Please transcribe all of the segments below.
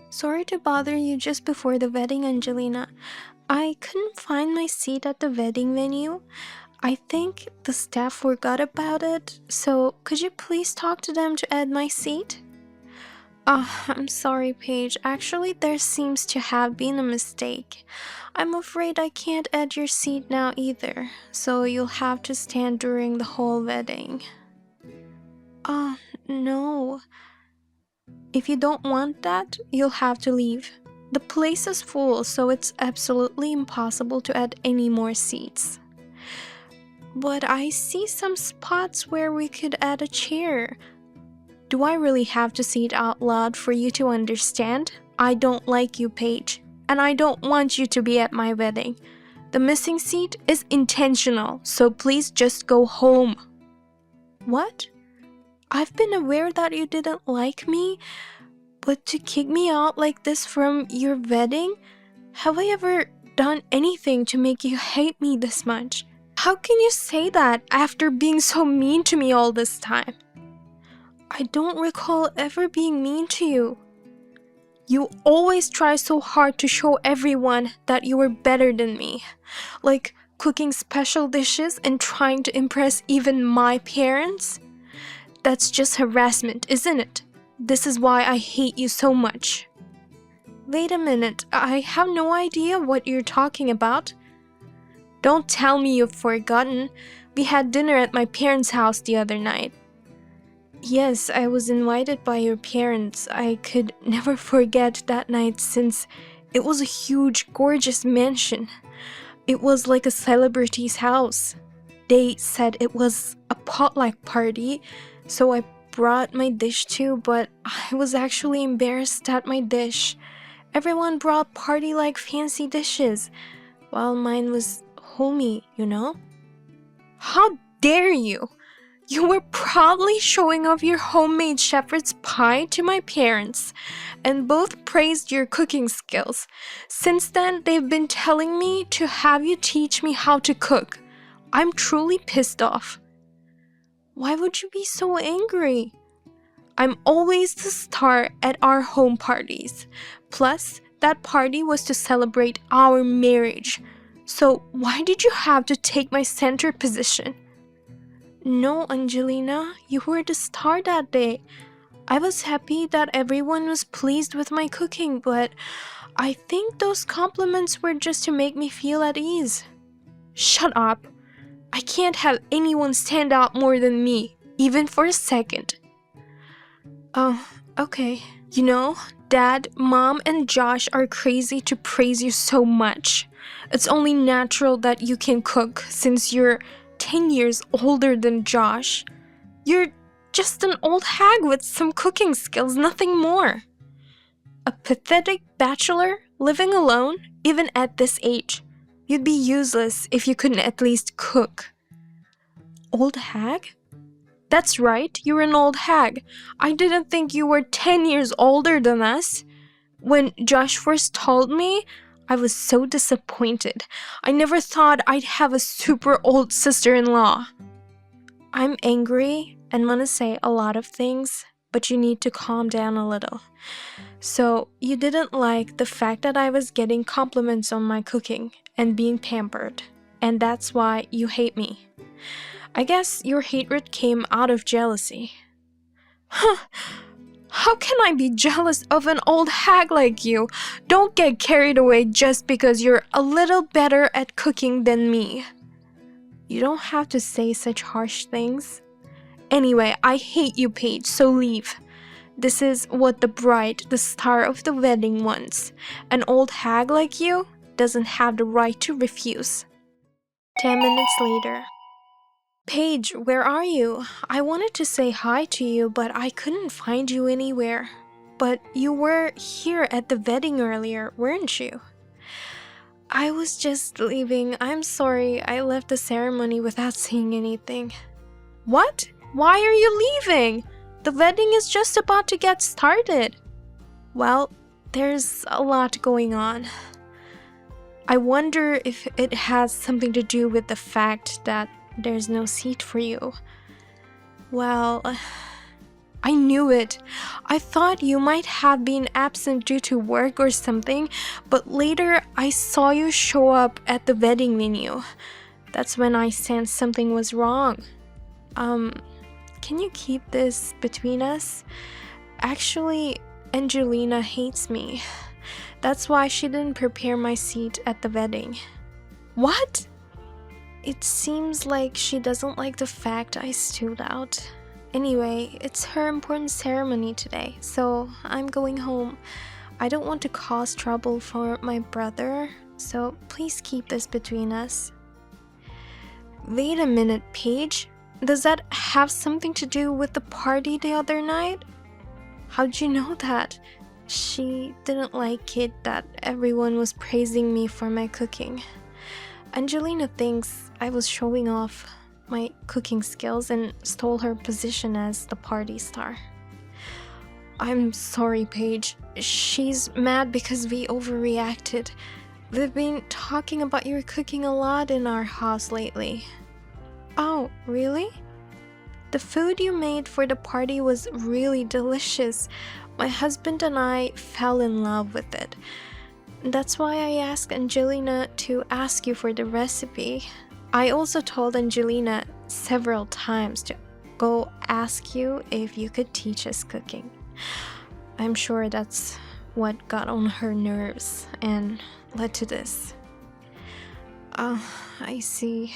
Sorry to bother you just before the wedding, Angelina. I couldn't find my seat at the wedding venue. I think the staff forgot about it, so could you please talk to them to add my seat? I'm sorry, Paige. Actually, there seems to have been a mistake. I'm afraid I can't add your seat now either, so you'll have to stand during the whole wedding. No. If you don't want that, you'll have to leave. The place is full, so it's absolutely impossible to add any more seats. But I see some spots where we could add a chair. Do I really have to say it out loud for you to understand? I don't like you, Paige, and I don't want you to be at my wedding. The missing seat is intentional, so please just go home. What? I've been aware that you didn't like me, but to kick me out like this from your wedding? Have I ever done anything to make you hate me this much? How can you say that after being so mean to me all this time? I don't recall ever being mean to you. You always try so hard to show everyone that you were better than me, like cooking special dishes and trying to impress even my parents. That's just harassment, isn't it? This is why I hate you so much. Wait a minute, I have no idea what you're talking about. Don't tell me you've forgotten. We had dinner at my parents' house the other night. Yes, I was invited by your parents. I could never forget that night since it was a huge, gorgeous mansion. It was like a celebrity's house. They said it was a potluck party, so I brought my dish too, but I was actually embarrassed at my dish. Everyone brought party-like fancy dishes, while mine was homey, you know? How dare you! You were proudly showing off your homemade shepherd's pie to my parents, and both praised your cooking skills. Since then, they've been telling me to have you teach me how to cook. I'm truly pissed off. Why would you be so angry? I'm always the star at our home parties. Plus, that party was to celebrate our marriage. So why did you have to take my center position? No, Angelina, you were the star that day. I was happy that everyone was pleased with my cooking, but I think those compliments were just to make me feel at ease. Shut up. I can't have anyone stand out more than me, even for a second. Oh, okay. You know, Dad, Mom, and Josh are crazy to praise you so much. It's only natural that you can cook since you're 10 years older than Josh. You're just an old hag with some cooking skills, nothing more. A pathetic bachelor living alone, even at this age. You'd be useless if you couldn't at least cook. Old hag? That's right, you're an old hag. I didn't think you were 10 years older than us. When Josh first told me, I was so disappointed. I never thought I'd have a super old sister-in-law. I'm angry and want to say a lot of things, but you need to calm down a little. So, you didn't like the fact that I was getting compliments on my cooking and being pampered, and that's why you hate me. I guess your hatred came out of jealousy. Huh. How can I be jealous of an old hag like you? Don't get carried away just because you're a little better at cooking than me. You don't have to say such harsh things. Anyway, I hate you, Paige, so leave. This is what the bride, the star of the wedding, wants. An old hag like you doesn't have the right to refuse. 10 minutes later. Paige, where are you? I wanted to say hi to you, but I couldn't find you anywhere. But you were here at the wedding earlier, weren't you? I was just leaving. I'm sorry, I left the ceremony without saying anything. What? Why are you leaving? The wedding is just about to get started. Well, there's a lot going on. I wonder if it has something to do with the fact that there's no seat for you. Well, I knew it. I thought you might have been absent due to work or something, but later I saw you show up at the wedding venue. That's when I sensed something was wrong. Can you keep this between us? Actually, Angelina hates me. That's why she didn't prepare my seat at the wedding. What? It seems like she doesn't like the fact I stood out. Anyway, it's her important ceremony today, so I'm going home. I don't want to cause trouble for my brother, so please keep this between us. Wait a minute, Paige. Does that have something to do with the party the other night? How'd you know that? She didn't like it that everyone was praising me for my cooking. Angelina thinks I was showing off my cooking skills and stole her position as the party star. I'm sorry, Paige. She's mad because we overreacted. We've been talking about your cooking a lot in our house lately. Oh, really? The food you made for the party was really delicious. My husband and I fell in love with it. That's why I asked Angelina to ask you for the recipe. I also told Angelina several times to go ask you if you could teach us cooking. I'm sure that's what got on her nerves and led to this. I see.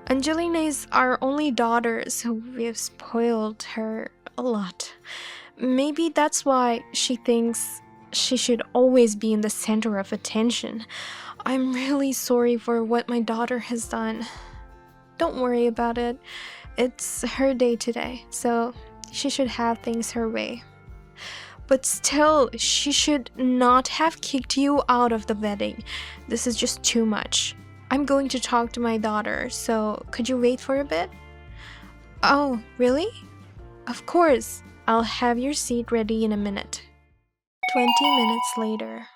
Angelina is our only daughter, so we've spoiled her a lot. Maybe that's why she thinks she should always be in the center of attention. I'm really sorry for what my daughter has done. Don't worry about it. It's her day today, so she should have things her way. But still, she should not have kicked you out of the wedding. This is just too much. I'm going to talk to my daughter, so could you wait for a bit? Oh, really? Of course. I'll have your seat ready in a minute. 20 minutes later.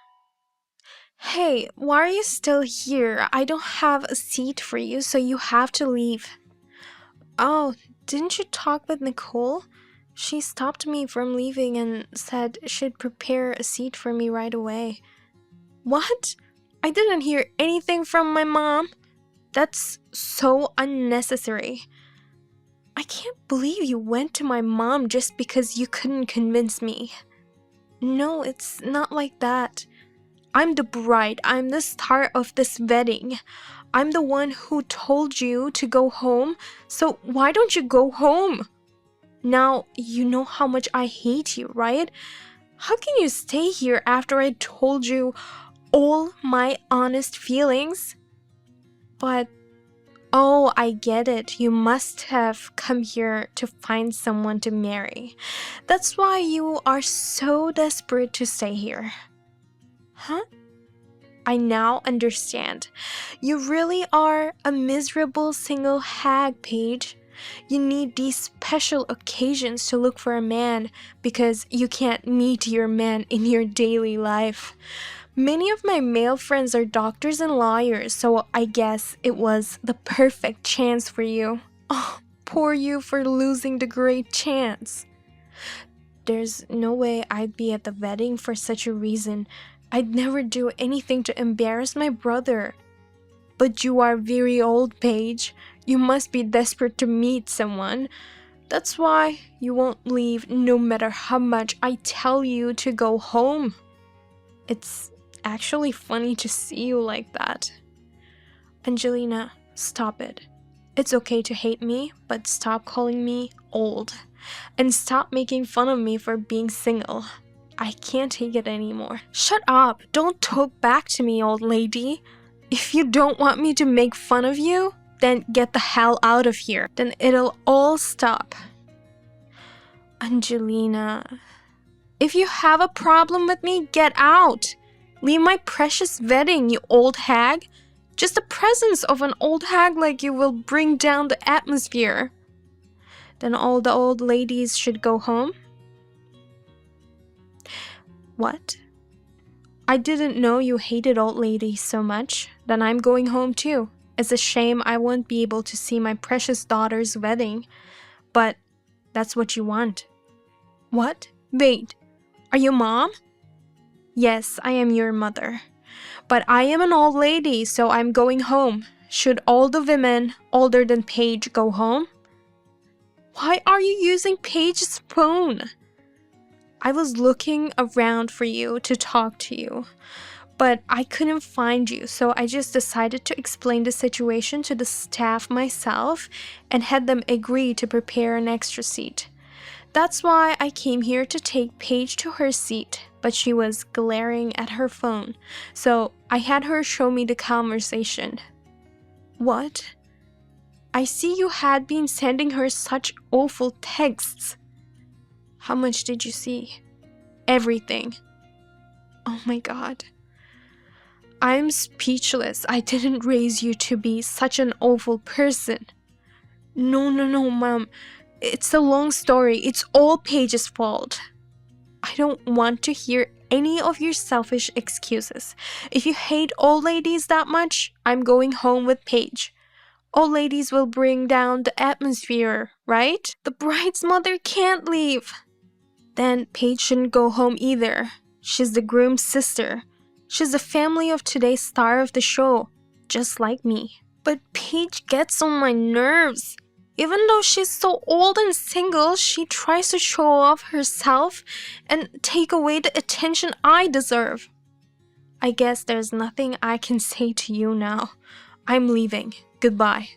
Hey, why are you still here? I don't have a seat for you, so you have to leave. Oh, didn't you talk with Nicole? She stopped me from leaving and said she'd prepare a seat for me right away. What? I didn't hear anything from my mom. That's so unnecessary. I can't believe you went to my mom just because you couldn't convince me. No, it's not like that. I'm the bride. I'm the star of this wedding. I'm the one who told you to go home, so why don't you go home? Now, you know how much I hate you, right? How can you stay here after I told you all my honest feelings? But, oh, I get it. You must have come here to find someone to marry. That's why you are so desperate to stay here. Huh? I now understand. You really are a miserable single hag, Paige. You need these special occasions to look for a man because you can't meet your man in your daily life. Many of my male friends are doctors and lawyers, so I guess it was the perfect chance for you. Oh, poor you for losing the great chance. There's no way I'd be at the wedding for such a reason. I'd never do anything to embarrass my brother. But you are very old, Paige. You must be desperate to meet someone. That's why you won't leave no matter how much I tell you to go home. It's actually funny to see you like that. Angelina, stop it. It's okay to hate me, but stop calling me old. And stop making fun of me for being single. I can't take it anymore. Shut up! Don't talk back to me, old lady. If you don't want me to make fun of you, then get the hell out of here. Then it'll all stop. Angelina, if you have a problem with me, get out. Leave my precious wedding, you old hag. Just the presence of an old hag like you will bring down the atmosphere. Then all the old ladies should go home? What? I didn't know you hated old ladies so much. Then I'm going home too. It's a shame I won't be able to see my precious daughter's wedding. But that's what you want. What? Wait, are you mom? Yes, I am your mother. But I am an old lady, so I'm going home. Should all the women older than Paige go home? Why are you using Paige's phone? I was looking around for you to talk to you, but I couldn't find you, so I just decided to explain the situation to the staff myself and had them agree to prepare an extra seat. That's why I came here to take Paige to her seat, but she was glaring at her phone, so I had her show me the conversation. What? I see you had been sending her such awful texts. How much did you see? Everything. Oh my god. I'm speechless. I didn't raise you to be such an awful person. No, Mom. It's a long story. It's all Paige's fault. I don't want to hear any of your selfish excuses. If you hate old ladies that much, I'm going home with Paige. Old ladies will bring down the atmosphere, right? The bride's mother can't leave. Then Paige shouldn't go home either. She's the groom's sister. She's the family of today's star of the show, just like me. But Paige gets on my nerves. Even though she's so old and single, she tries to show off herself and take away the attention I deserve. I guess there's nothing I can say to you now. I'm leaving. Goodbye.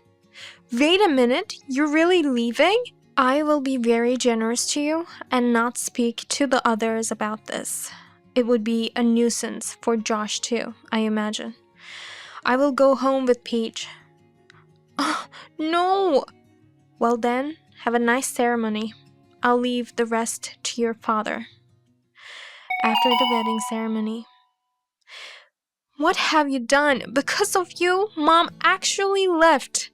Wait a minute, you're really leaving? I will be very generous to you and not speak to the others about this. It would be a nuisance for Josh too, I imagine. I will go home with Paige. Oh, no! Well then, have a nice ceremony. I'll leave the rest to your father. After the wedding ceremony. What have you done? Because of you, Mom actually left.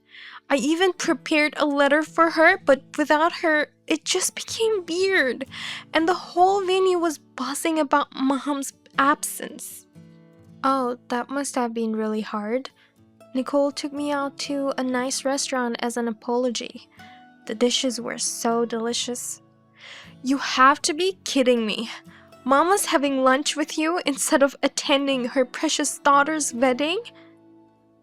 I even prepared a letter for her, but without her, it just became weird. And the whole venue was buzzing about Mom's absence. Oh, that must have been really hard. Nicole took me out to a nice restaurant as an apology. The dishes were so delicious. You have to be kidding me. Mom was having lunch with you instead of attending her precious daughter's wedding?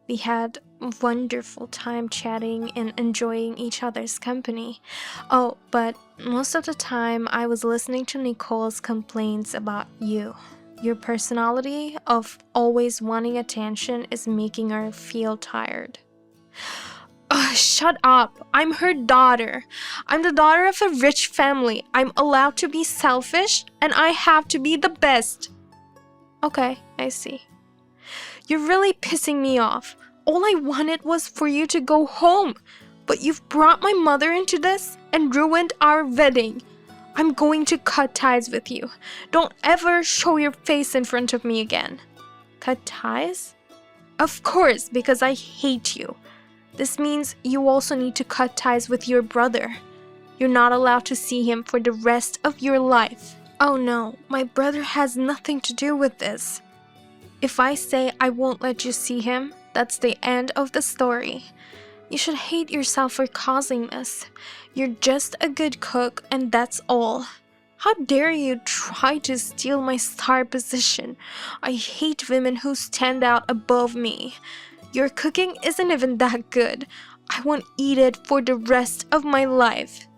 We had a wonderful time chatting and enjoying each other's company. Oh, but most of the time I was listening to Nicole's complaints about you. Your personality of always wanting attention is making her feel tired. Ugh, shut up. I'm her daughter. I'm the daughter of a rich family. I'm allowed to be selfish, and I have to be the best. Okay, I see. You're really pissing me off. All I wanted was for you to go home, but you've brought my mother into this and ruined our wedding. I'm going to cut ties with you. Don't ever show your face in front of me again. Cut ties? Of course, because I hate you. This means you also need to cut ties with your brother. You're not allowed to see him for the rest of your life. Oh no, my brother has nothing to do with this. If I say I won't let you see him, that's the end of the story. You should hate yourself for causing this. You're just a good cook and that's all. How dare you try to steal my star position? I hate women who stand out above me. Your cooking isn't even that good. I won't eat it for the rest of my life.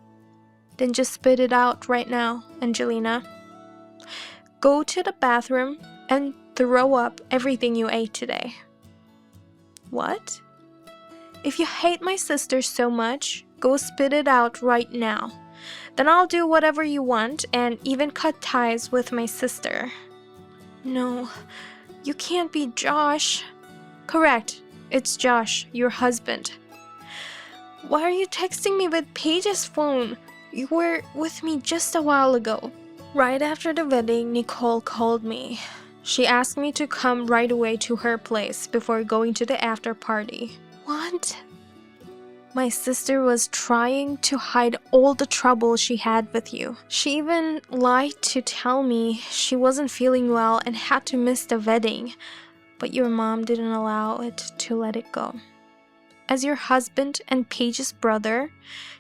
Then just spit it out right now, Angelina. Go to the bathroom and throw up everything you ate today. What? If you hate my sister so much, go spit it out right now. Then I'll do whatever you want and even cut ties with my sister. No, you can't be Josh. Correct, it's Josh, your husband. Why are you texting me with Paige's phone? You were with me just a while ago. Right after the wedding, Nicole called me. She asked me to come right away to her place before going to the after party. What? My sister was trying to hide all the trouble she had with you. She even lied to tell me she wasn't feeling well and had to miss the wedding, but your mom didn't allow it to let it go. As your husband and Paige's brother,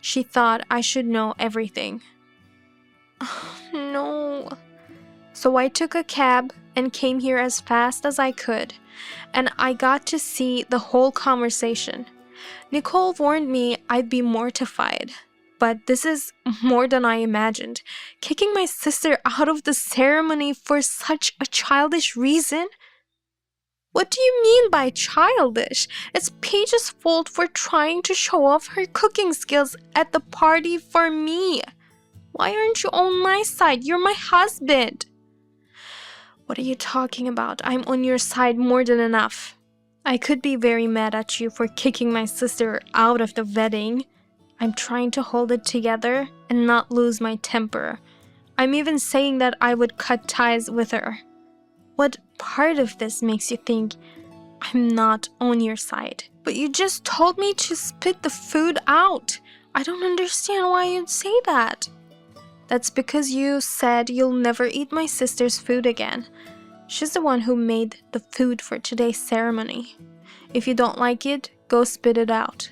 she thought I should know everything. No. So I took a cab and came here as fast as I could, and I got to see the whole conversation. Nicole warned me I'd be mortified, but this is more than I imagined. Kicking my sister out of the ceremony for such a childish reason? What do you mean by childish? It's Paige's fault for trying to show off her cooking skills at the party for me. Why aren't you on my side? You're my husband. What are you talking about? I'm on your side more than enough. I could be very mad at you for kicking my sister out of the wedding. I'm trying to hold it together and not lose my temper. I'm even saying that I would cut ties with her. What part of this makes you think I'm not on your side? But you just told me to spit the food out. I don't understand why you'd say that. That's because you said you'll never eat my sister's food again. She's the one who made the food for today's ceremony. If you don't like it, go spit it out.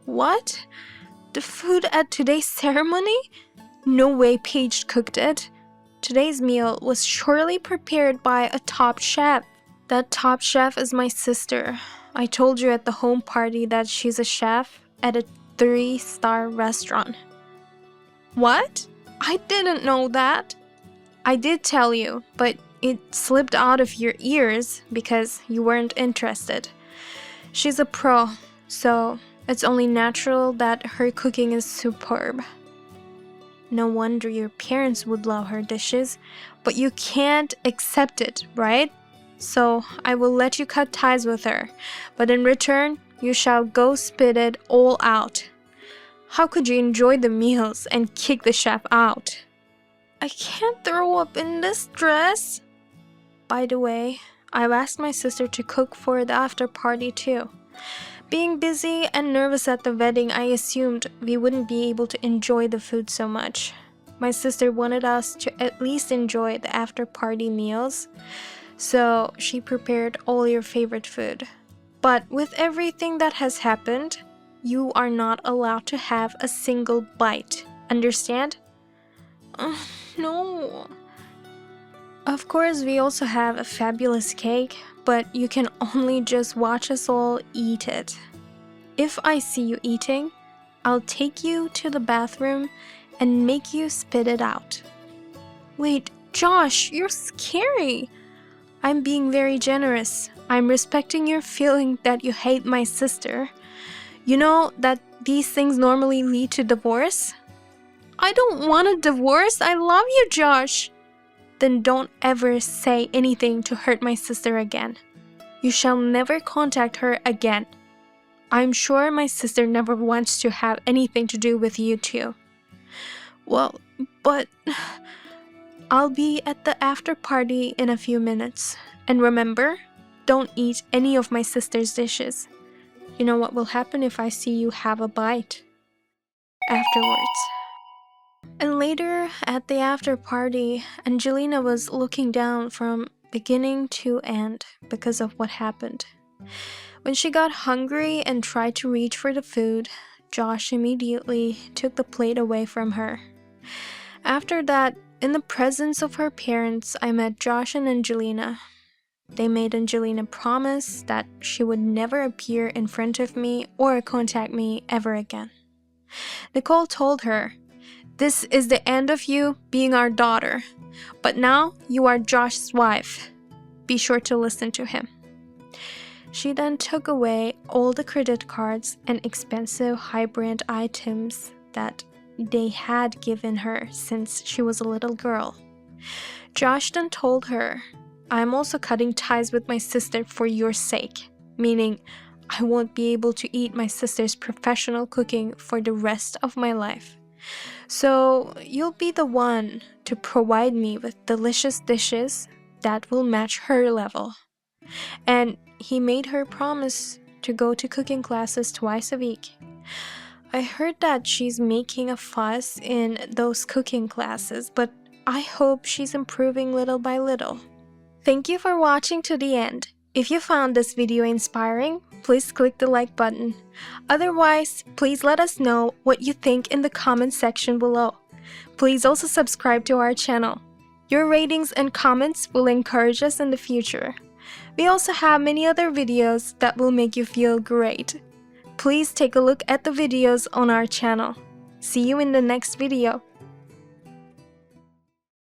What? The food at today's ceremony? No way Paige cooked it. Today's meal was surely prepared by a top chef. That top chef is my sister. I told you at the home party that she's a chef at a 3-star restaurant. What? I didn't know that. I did tell you, but it slipped out of your ears because you weren't interested. She's a pro, so it's only natural that her cooking is superb. No wonder your parents would love her dishes, but you can't accept it, right? So I will let you cut ties with her, but in return, you shall go spit it all out. How could you enjoy the meals and kick the chef out? I can't throw up in this dress. By the way, I've asked my sister to cook for the after party too. Being busy and nervous at the wedding, I assumed we wouldn't be able to enjoy the food so much. My sister wanted us to at least enjoy the after party meals, so she prepared all your favorite food. But with everything that has happened, you are not allowed to have a single bite. Understand? No. Of course, we also have a fabulous cake, but you can only just watch us all eat it. If I see you eating, I'll take you to the bathroom and make you spit it out. Wait, Josh, you're scary. I'm being very generous. I'm respecting your feeling that you hate my sister. You know that these things normally lead to divorce? I don't want a divorce. I love you, Josh. Then don't ever say anything to hurt my sister again. You shall never contact her again. I'm sure my sister never wants to have anything to do with you two. Well, but I'll be at the after party in a few minutes. And remember, don't eat any of my sister's dishes. You know what will happen if I see you have a bite afterwards. And later, at the after party, Angelina was looking down from beginning to end because of what happened. When she got hungry and tried to reach for the food, Josh immediately took the plate away from her. After that, in the presence of her parents, I met Josh and Angelina. They made Angelina promise that she would never appear in front of me or contact me ever again. Nicole told her, "This is the end of you being our daughter, but now you are Josh's wife. Be sure to listen to him." She then took away all the credit cards and expensive high-brand items that they had given her since she was a little girl. Josh then told her, "I'm also cutting ties with my sister for your sake," meaning I won't be able to eat my sister's professional cooking for the rest of my life. So you'll be the one to provide me with delicious dishes that will match her level. And he made her promise to go to cooking classes twice a week. I heard that she's making a fuss in those cooking classes, but I hope she's improving little by little. Thank you for watching to the end. If you found this video inspiring, please click the like button. Otherwise, please let us know what you think in the comment section below. Please also subscribe to our channel. Your ratings and comments will encourage us in the future. We also have many other videos that will make you feel great. Please take a look at the videos on our channel. See you in the next video.